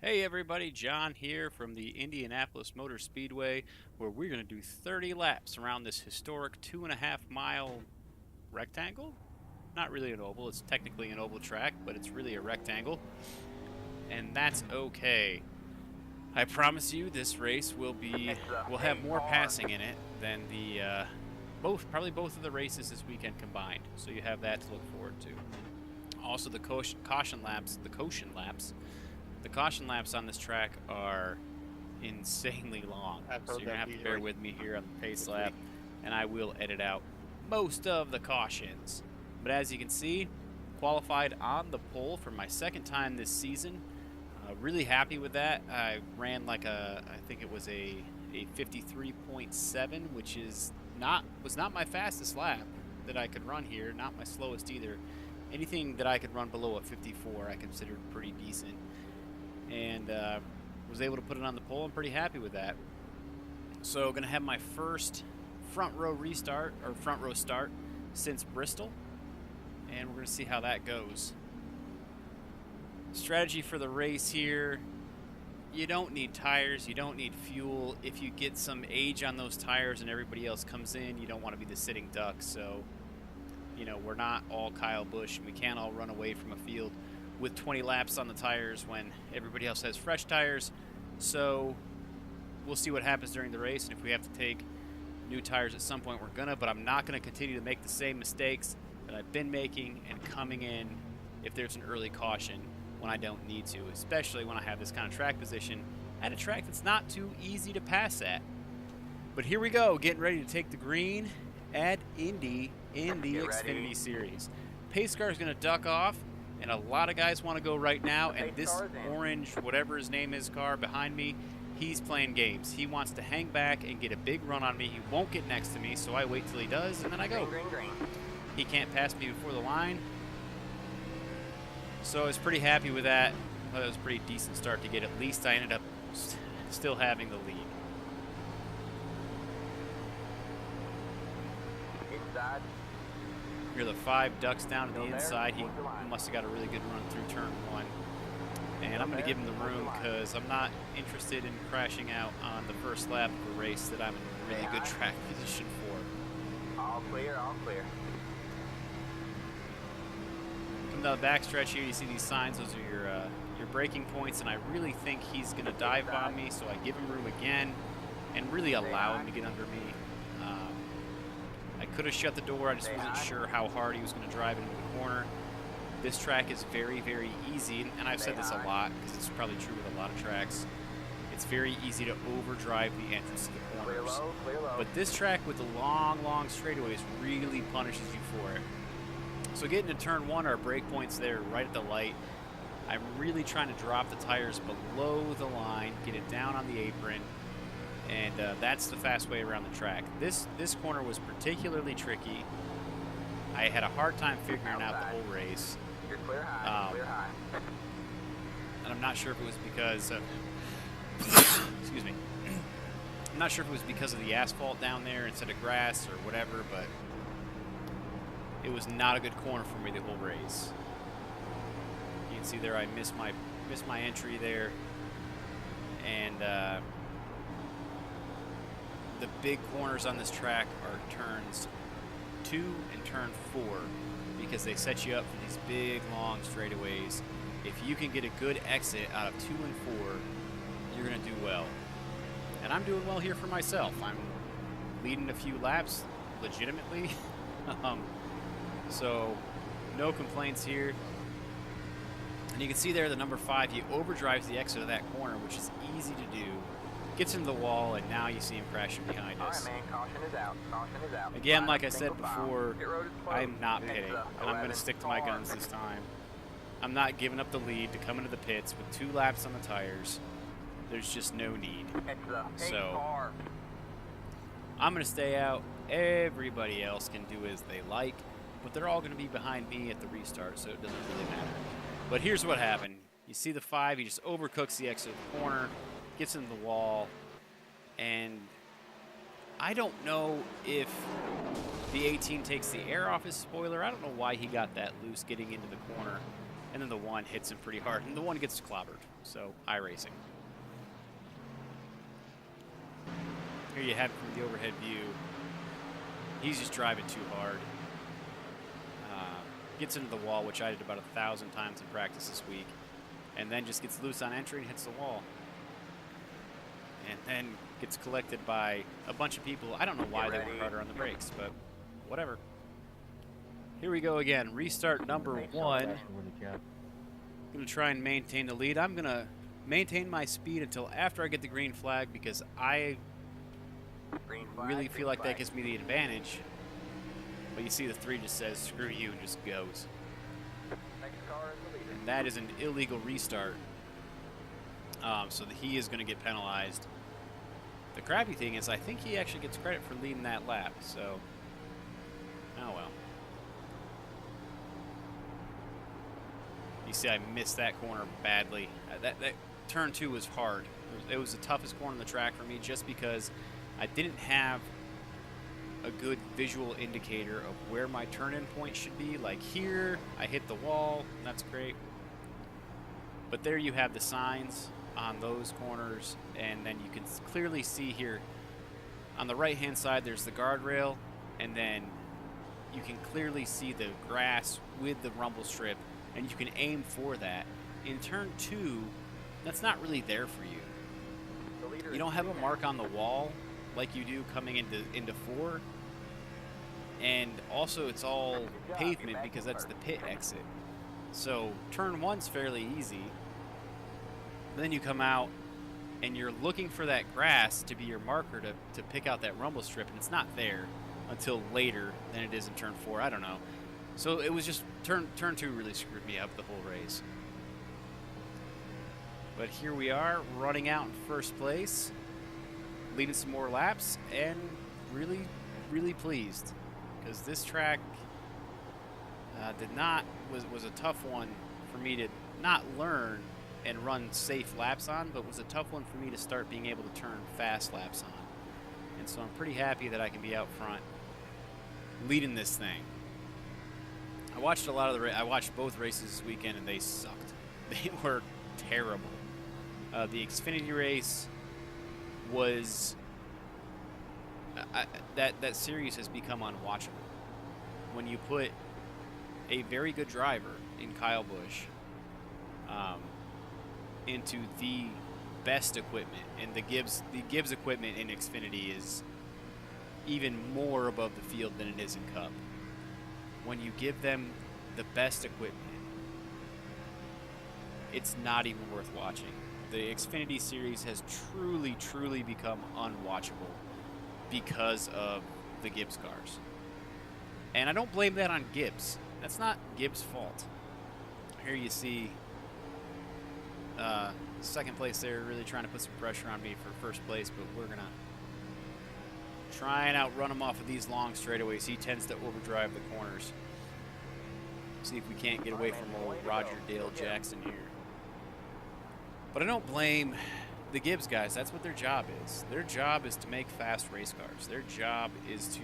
Hey everybody, John here from the Indianapolis Motor Speedway, where we're going to do 30 laps around this historic 2.5 mile rectangle. Not really an oval, it's technically an oval track, but it's really a rectangle. And that's okay. I promise you this race will have more passing in it than the probably both of the races this weekend combined. So you have that to look forward to. Also the caution laps on this track are insanely long, so you're gonna have to bear with me here on the pace lap, and I will edit out most of the cautions. But as you can see, qualified on the pole for my second time this season. Really happy with that. I ran like I think it was a 53.7, which was not my fastest lap that I could run here, not my slowest either. Anything that I could run below a 54 I considered pretty decent, and was able to put it on the pole. I'm pretty happy with that. So gonna have my first front row start since Bristol, and we're gonna see how that goes. Strategy for the race here: you don't need tires, you don't need fuel. If you get some age on those tires and everybody else comes in, you don't want to be the sitting duck. So we're not all Kyle Busch, and we can't all run away from a field with 20 laps on the tires when everybody else has fresh tires. So we'll see what happens during the race, and if we have to take new tires at some point, we're gonna, but I'm not gonna continue to make the same mistakes that I've been making and coming in if there's an early caution when I don't need to, especially when I have this kind of track position at a track that's not too easy to pass at. But here we go, getting ready to take the green at Indy in the Xfinity Series. Pace car is gonna duck off, and a lot of guys want to go right now, and this orange, whatever his name is, car behind me, he's playing games. He wants to hang back and get a big run on me. He won't get next to me, so I wait till he does, and then I go. Green. He can't pass me before the line. So I was pretty happy with that. I thought it was a pretty decent start to get. At least I ended up still having the lead. Inside. Here the 5 ducks down to the inside. He must have got a really good run through turn 1. And I'm going to give him the room because I'm not interested in crashing out on the first lap of a race that I'm in a really good track position for. All clear, all clear. Come down the backstretch here, you see these signs. Those are your braking points, and I really think he's going to dive bomb me, so I give him room again and really allow him to get under me. I could have shut the door. I just wasn't sure how hard he was going to drive into the corner. This track is very, very easy, and I've said this a lot because it's probably true with a lot of tracks. It's very easy to overdrive the entrance to the corners. Clear low. But this track with the long, long straightaways really punishes you for it. So getting to turn 1, our brake point's there right at the light. I'm really trying to drop the tires below the line, get it down on the apron, and that's the fast way around the track. This corner was particularly tricky. I had a hard time figuring out the whole race. You're clear high, clear high. And I'm not sure if it was because of excuse me. I'm not sure if it was because of the asphalt down there instead of grass or whatever, but it was not a good corner for me the whole race. You can see there I missed my entry there, and the big corners on this track are turns 2 and turn 4 because they set you up for these big long straightaways. If you can get a good exit out of 2 and 4, you're gonna do well. And I'm doing well here for myself. I'm leading a few laps legitimately. So no complaints here. And you can see there the number 5, he overdrives the exit of that corner, which is easy to do. Gets into the wall, and now you see him crashing behind us. All right, man. Caution is out. Caution is out. Again, like I said before, I'm not pitting, and I'm going to stick to my guns this time. I'm not giving up the lead to come into the pits with 2 laps on the tires. There's just no need. So I'm going to stay out. Everybody else can do as they like, but they're all going to be behind me at the restart, so it doesn't really matter. But here's what happened. You see the 5, he just overcooks the exit of the corner, gets into the wall, and I don't know if the 18 takes the air off his spoiler. I don't know why he got that loose getting into the corner. and then the one hits him pretty hard, and the one gets clobbered. So, iRacing. Here you have it from the overhead view. He's just driving too hard. Gets into the wall, which I did about 1,000 times in practice this week, and then just gets loose on entry and hits the wall. And then gets collected by a bunch of people. I don't know why they were harder on the brakes, but whatever. Here we go again. Restart number 1. I'm going to try and maintain the lead. I'm going to maintain my speed until after I get the green flag, because I really feel like that gives me the advantage. But you see the 3 just says, screw you, and just goes. And that is an illegal restart. So that he is going to get penalized. The crappy thing is I think he actually gets credit for leading that lap, so oh well. You see I missed that corner badly. That turn 2 was hard. It was the toughest corner on the track for me just because I didn't have a good visual indicator of where my turn-in point should be. Like here, I hit the wall, and that's great. But there you have the signs on those corners, and then you can clearly see here on the right-hand side there's the guardrail, and then you can clearly see the grass with the rumble strip, and you can aim for that. In turn 2, that's not really there for you. You don't have a mark on the wall like you do coming into 4. And also it's all pavement because that's the pit exit. So turn 1's fairly easy. Then you come out and you're looking for that grass to be your marker to pick out that rumble strip, and it's not there until later than it is in turn 4. I don't know. So it was just turn 2 really screwed me up the whole race. But here we are, running out in first place, leading some more laps, and really, really pleased. Because this track was a tough one for me to not learn and run safe laps on, but was a tough one for me to start being able to turn fast laps on. And so I'm pretty happy that I can be out front leading this thing. I watched I watched both races this weekend, and they sucked. They were terrible. The Xfinity race was that series has become unwatchable. When you put a very good driver in Kyle Busch into the best equipment, and the Gibbs equipment in Xfinity is even more above the field than it is in Cup. When you give them the best equipment, it's not even worth watching. The Xfinity series has truly, truly become unwatchable because of the Gibbs cars. And I don't blame that on Gibbs. That's not Gibbs' fault. Here you see second place there, really trying to put some pressure on me for first place, but we're going to try and outrun him off of these long straightaways. He tends to overdrive the corners. See if we can't get away from old Roger Dale Jackson here. But I don't blame the Gibbs guys. That's what their job is. Their job is to make fast race cars. Their job is to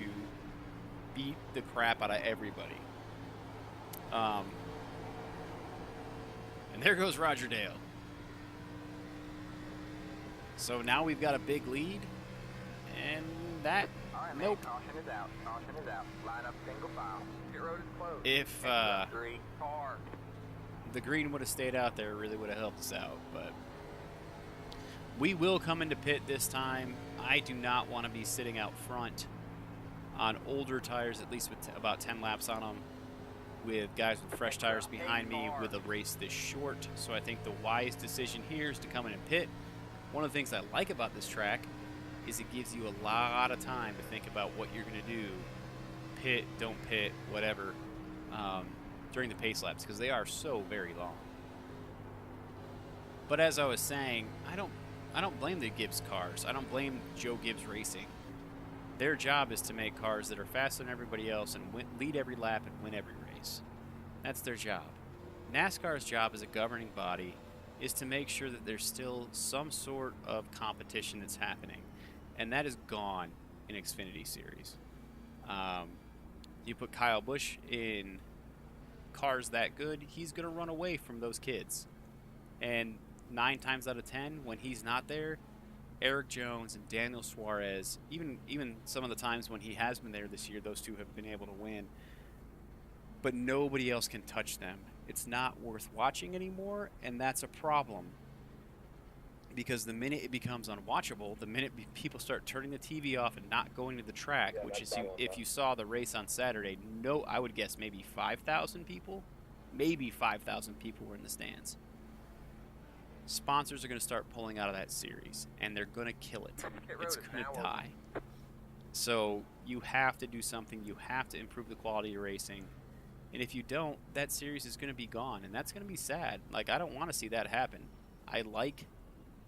beat the crap out of everybody. And there goes Roger Dale. So now we've got a big lead. And that, Right, nope. Caution is out. Caution is out. Line up single file. Pit road is closed. If 3, 4. the green would have stayed out there, it really would have helped us out. But we will come into pit this time. I do not want to be sitting out front on older tires, at least with about 10 laps on them, with guys with fresh tires behind me with a race this short. So I think the wise decision here is to come in and pit. One of the things I like about this track is it gives you a lot of time to think about what you're going to do, pit, don't pit, whatever, during the pace laps, because they are so very long. But as I was saying, I don't blame the Gibbs cars. I don't blame Joe Gibbs Racing. Their job is to make cars that are faster than everybody else and lead every lap and win every race. That's their job. NASCAR's job as a governing body is to make sure that there's still some sort of competition that's happening. And that is gone in Xfinity Series. You put Kyle Busch in car's that good, he's going to run away from those kids. And 9 times out of 10, when he's not there, Eric Jones and Daniel Suarez, even some of the times when he has been there this year, those two have been able to win. But nobody else can touch them. It's not worth watching anymore, and that's a problem. Because the minute it becomes unwatchable, the minute people start turning the TV off and not going to the track, which is if you saw the race on Saturday, I would guess maybe 5,000 people, maybe 5,000 people were in the stands. Sponsors are going to start pulling out of that series, and they're going to kill it. It's going to die. So you have to do something. You have to improve the quality of racing. And if you don't, that series is going to be gone, and that's going to be sad. Like, I don't want to see that happen. I like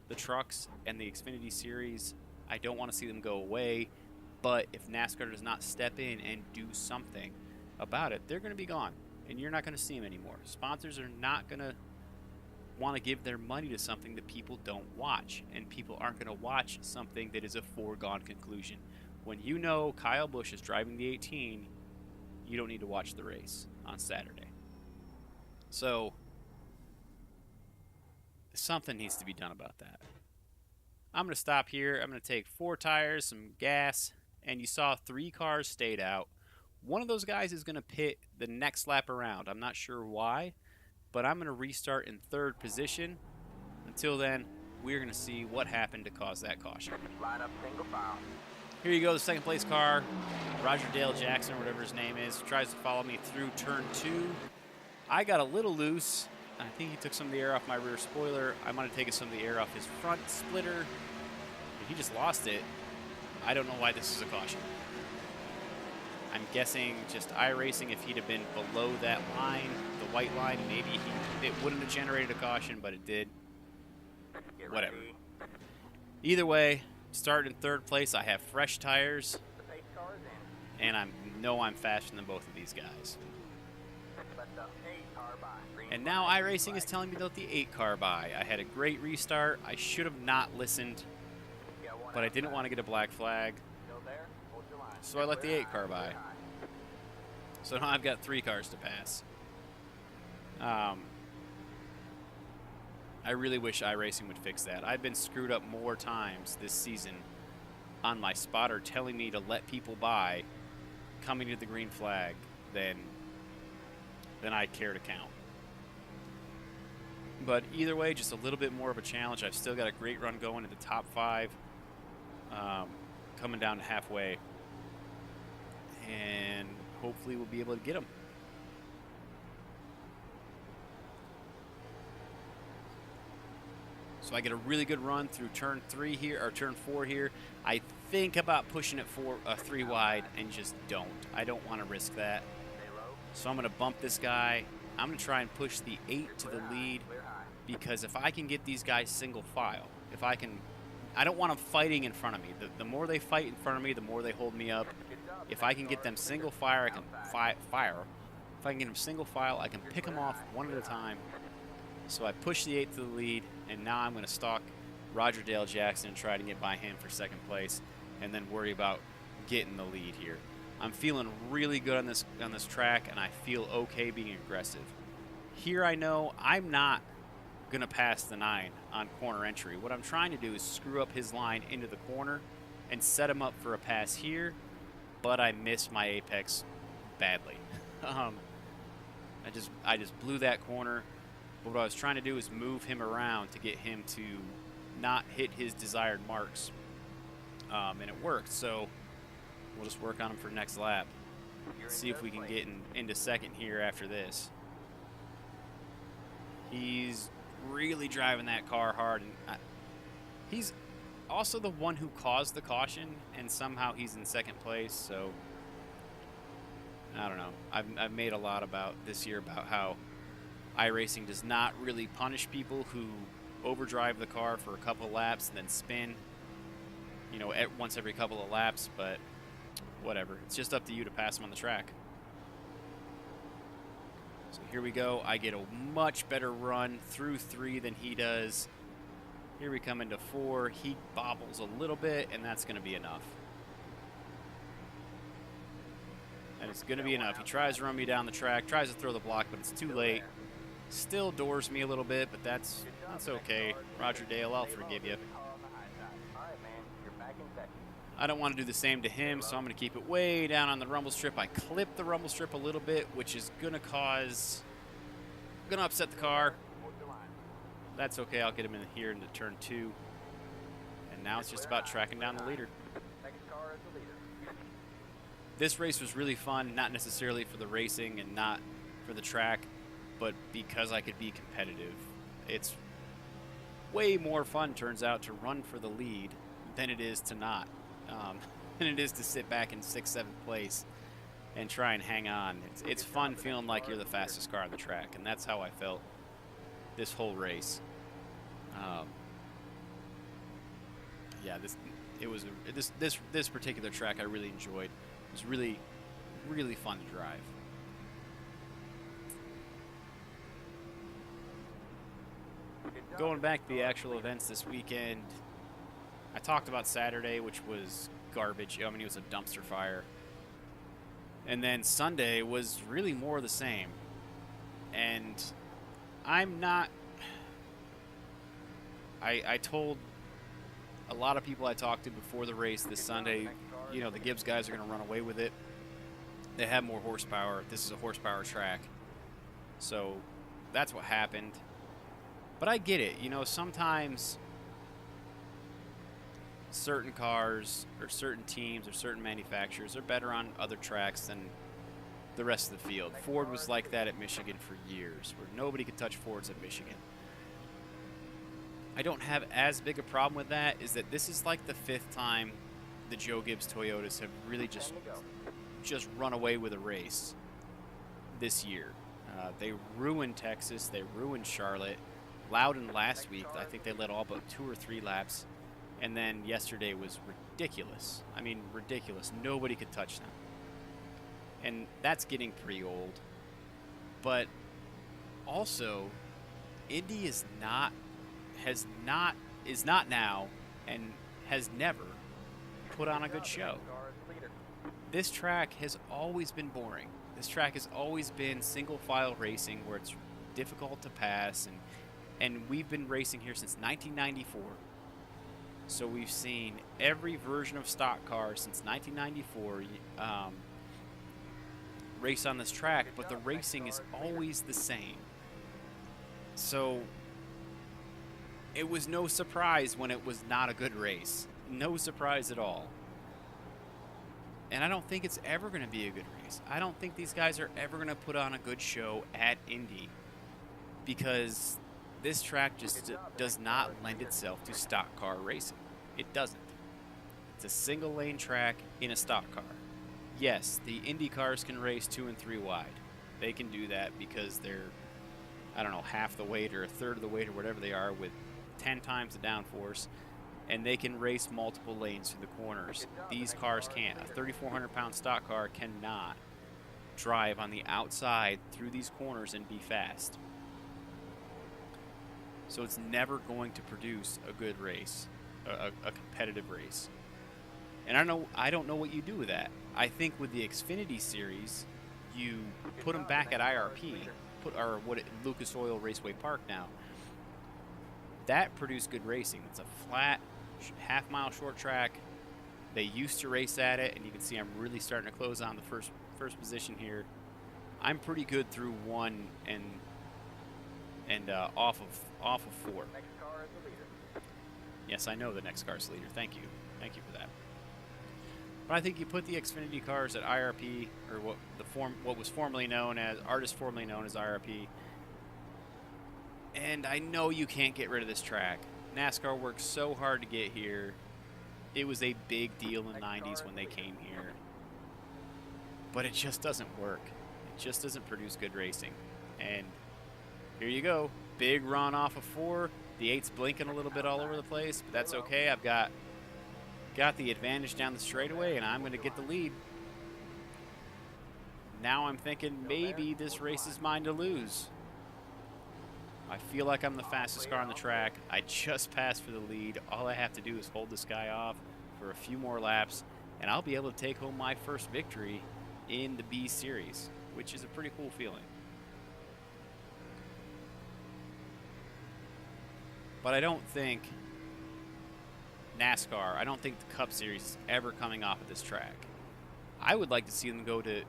the trucks and the Xfinity series. I don't want to see them go away, but if NASCAR does not step in and do something about it, they're going to be gone, and you're not going to see them anymore. Sponsors are not going to want to give their money to something that people don't watch, and people aren't going to watch something that is a foregone conclusion. When you know Kyle Busch is driving the 18, you don't need to watch the race on Saturday. So something needs to be done about that. I'm going to stop here. I'm going to take 4 tires, some gas, and you saw 3 cars stayed out. One of those guys is going to pit the next lap around. I'm not sure why, but I'm going to restart in 3rd position. Until then, we're going to see what happened to cause that caution. Line up single file. Here you go, the 2nd place car. Roger Dale Jackson, whatever his name is, tries to follow me through turn 2. I got a little loose. I think he took some of the air off my rear spoiler. I might have taken some of the air off his front splitter. He just lost it. I don't know why this is a caution. I'm guessing just iRacing, if he'd have been below that line, the white line, maybe it wouldn't have generated a caution, but it did. Whatever. Either way, started in 3rd place. I have fresh tires, and I know I'm faster than both of these guys. And now iRacing is telling me about the 8 car by. I had a great restart. I should have not listened, but I didn't want to get a black flag, so I let the 8 car by. So now I've got 3 cars to pass. I really wish iRacing would fix that. I've been screwed up more times this season on my spotter telling me to let people by coming to the green flag than I care to count. But either way, just a little bit more of a challenge. I've still got a great run going in the top 5, coming down to halfway, and hopefully we'll be able to get them. So I get a really good run through turn 3 here, or turn 4 here. I think about pushing it 3 wide and just don't. I don't want to risk that. So I'm going to bump this guy. I'm going to try and push the 8 to the lead, because if I can get these guys single file, I don't want them fighting in front of me. The more they fight in front of me, the more they hold me up. If I can get them single fire, I can fire. If I can get them single file, I can pick them off one at a time. So I push the 8 to the lead, and now I'm going to stalk Roger Dale Jackson and try to get by him for 2nd place, and then worry about getting the lead here. I'm feeling really good on this track, and I feel okay being aggressive. Here I know I'm not going to pass the 9 on corner entry. What I'm trying to do is screw up his line into the corner and set him up for a pass here, but I missed my apex badly. I just blew that corner. But what I was trying to do is move him around to get him to not hit his desired marks, and it worked. So we'll just work on him for next lap. See if we can get into 2nd here after this. He's really driving that car hard, and he's also the one who caused the caution, and somehow he's in 2nd place. So I don't know. I've made a lot about this year about how iRacing does not really punish people who overdrive the car for a couple laps and then spin, once every couple of laps, but whatever. It's just up to you to pass them on the track. So here we go. I get a much better run through 3 than he does. Here we come into 4. He bobbles a little bit, and that's going to be enough. and it's going to be enough. He tries to run me down the track, tries to throw the block, but it's too late. Still doors me a little bit, but that's okay. Roger Dale, I'll forgive you. I don't want to do the same to him, so I'm going to keep it way down on the rumble strip. I clip the rumble strip a little bit, which is going to upset the car. That's okay. I'll get him in here into turn 2. And now it's just about tracking down the leader. This race was really fun, not necessarily for the racing and not for the track, but because I could be competitive. It's way more fun, turns out, to run for the lead than it is to not. Than it is to sit back in 6th, 7th place and try and hang on. It's fun feeling like you're the fastest car on the track, and that's how I felt this whole race. Yeah, this particular track I really enjoyed. It was really, really fun to drive. Going back to the actual events this weekend, I talked about Saturday, which was garbage. I mean, it was a dumpster fire. And then Sunday was really more of the same. And I'm not... I told a lot of people I talked to before the race this Sunday, you know, the Gibbs guys are going to run away with it. They have more horsepower. This is a horsepower track. So that's what happened. But I get it. You know, sometimes certain cars or certain teams or certain manufacturers are better on other tracks than the rest of the field. Ford was like that at Michigan for years, where nobody could touch Fords at Michigan. I don't have as big a problem with that, is that this is like the 5th time the Joe Gibbs Toyotas have really just run away with a race this year. They ruined Texas, they ruined Charlotte. Loudon last week, I think they led all but 2 or 3 laps. And then yesterday was ridiculous. I mean, ridiculous. Nobody could touch them. And that's getting pretty old. But also, Indy is not now and has never put on a good show. This track has always been boring. This track has always been single file racing where it's difficult to pass, and we've been racing here since 1994. So we've seen every version of stock car since 1994 race on this track, but the racing is always the same. So it was no surprise when it was not a good race. No surprise at all. And I don't think it's ever going to be a good race. I don't think these guys are ever going to put on a good show at Indy, because this track just does not lend itself to stock car racing. It doesn't. It's a single lane track in a stock car. Yes, the Indy cars can race 2 and 3 wide. They can do that because they're, I don't know, half the weight or a third of the weight or whatever they are, with 10 times the downforce, and they can race multiple lanes through the corners. These cars can't. A 3,400-pound stock car cannot drive on the outside through these corners and be fast. So it's never going to produce a good race, a competitive race. And I don't know what you do with that. I think with the Xfinity Series, you put them back at IRP, Lucas Oil Raceway Park now. That produced good racing. It's a flat, half-mile short track. They used to race at it, and you can see I'm really starting to close on the first position here. I'm pretty good through 1 and off of 4. Yes, I know the next car's leader. Thank you for that. But I think you put the Xfinity cars at IRP, or what was formerly known as IRP. And I know you can't get rid of this track. NASCAR worked so hard to get here. It was a big deal in the 90s when they came here. But it just doesn't work. It just doesn't produce good racing. And here you go. Big run off of 4. The 8's blinking a little bit all over the place, but that's okay. I've got the advantage down the straightaway, and I'm going to get the lead. Now I'm thinking maybe this race is mine to lose. I feel like I'm the fastest car on the track. I just passed for the lead. All I have to do is hold this guy off for a few more laps, and I'll be able to take home my first victory in the B Series, which is a pretty cool feeling. But I don't think NASCAR, I don't think the Cup Series is ever coming off of this track. I would like to see them go to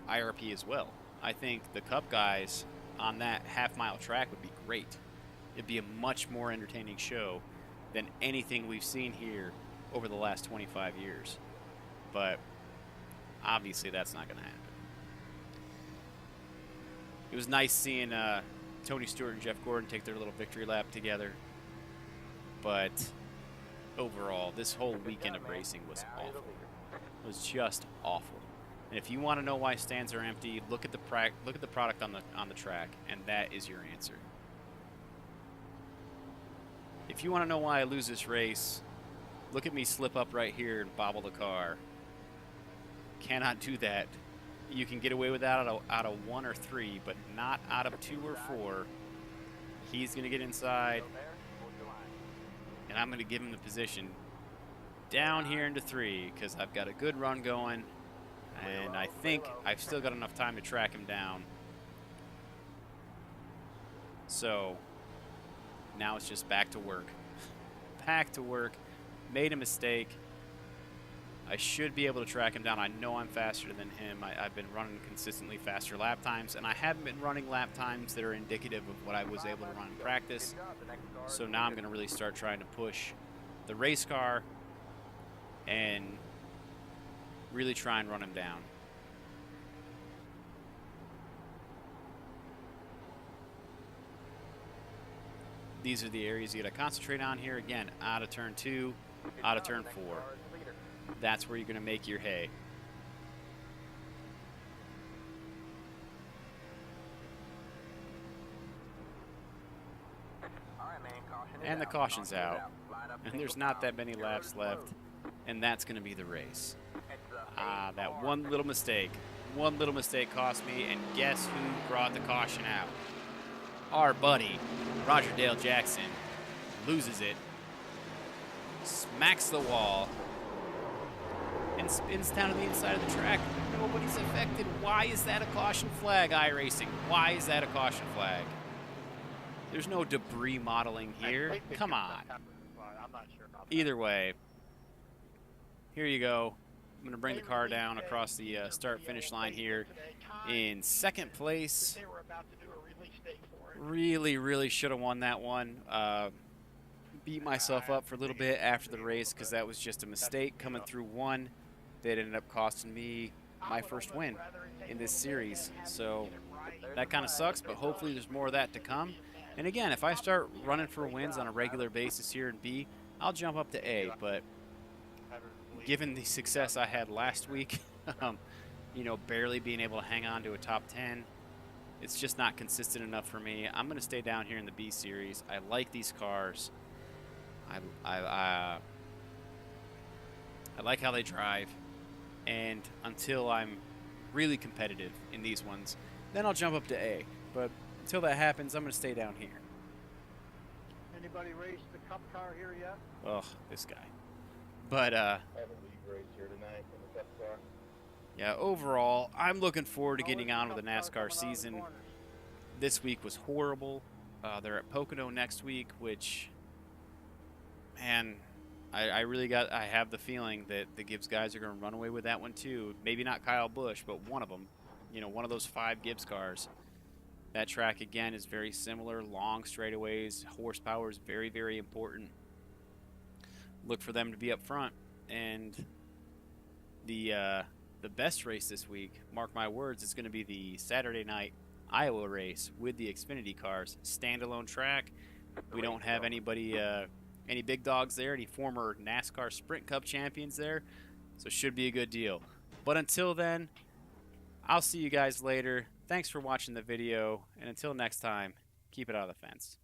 IRP as well. I think the Cup guys on that half-mile track would be great. It'd be a much more entertaining show than anything we've seen here over the last 25 years. But obviously that's not going to happen. It was nice seeing Tony Stewart and Jeff Gordon take their little victory lap together. But overall, this whole weekend of racing was awful. It was just awful. And if you want to know why stands are empty, look at the product on the track, and that is your answer. If you want to know why I lose this race, look at me slip up right here and bobble the car. Cannot do that. You can get away with that out of 1 or 3, but not out of 2 or 4. He's going to get inside, and I'm going to give him the position down here into 3 because I've got a good run going, and I think I've still got enough time to track him down. So now it's just back to work. Back to work. Made a mistake. I should be able to track him down. I know I'm faster than him. I've been running consistently faster lap times, and I haven't been running lap times that are indicative of what I was able to run in practice. So now I'm going to really start trying to push the race car and really try and run him down. These are the areas you got to concentrate on here. Again, out of turn 2, out of turn 4. That's where you're going to make your hay. And the caution's out. And there's not that many laps left. And that's going to be the race. That one little mistake. One little mistake cost me. And guess who brought the caution out? Our buddy, Roger Dale Jackson, loses it. Smacks the wall. And spins down to the inside of the track. Nobody's affected. Why is that a caution flag, iRacing? Why is that a caution flag? There's no debris modeling here. Come on. Either way, here you go. I'm going to bring the car down across the start-finish line here in second place. Really should have won that one. Beat myself up for a little bit after the race because that was just a mistake coming through one that ended up costing me my first win in this series. So that kind of sucks, but hopefully there's more of that to come. And again, if I start running for wins on a regular basis here in B, I'll jump up to A. But given the success I had last week, you know, barely being able to hang on to a top 10, it's just not consistent enough for me. I'm going to stay down here in the B series. I like these cars. I like how they drive, and until I'm really competitive in these ones, then I'll jump up to A. But until that happens, I'm going to stay down here. Anybody race the Cup car here yet? Oh, this guy. But I have a league race here tonight in the Cup car. yeah, overall, I'm looking forward to getting on with the NASCAR season. This week was horrible. They're at Pocono next week, which, man, I have the feeling that the Gibbs guys are going to run away with that one too. Maybe not Kyle Busch, but one of them. You know, one of those 5 Gibbs cars. That track, again, is very similar. Long straightaways. Horsepower is very important. Look for them to be up front. And the best race this week, mark my words, is going to be the Saturday night Iowa race with the Xfinity cars. Standalone track. We don't have anybody, any big dogs there, any former NASCAR Sprint Cup champions there. So it should be a good deal. But until then, I'll see you guys later. Thanks for watching the video, and until next time, keep it out of the fence.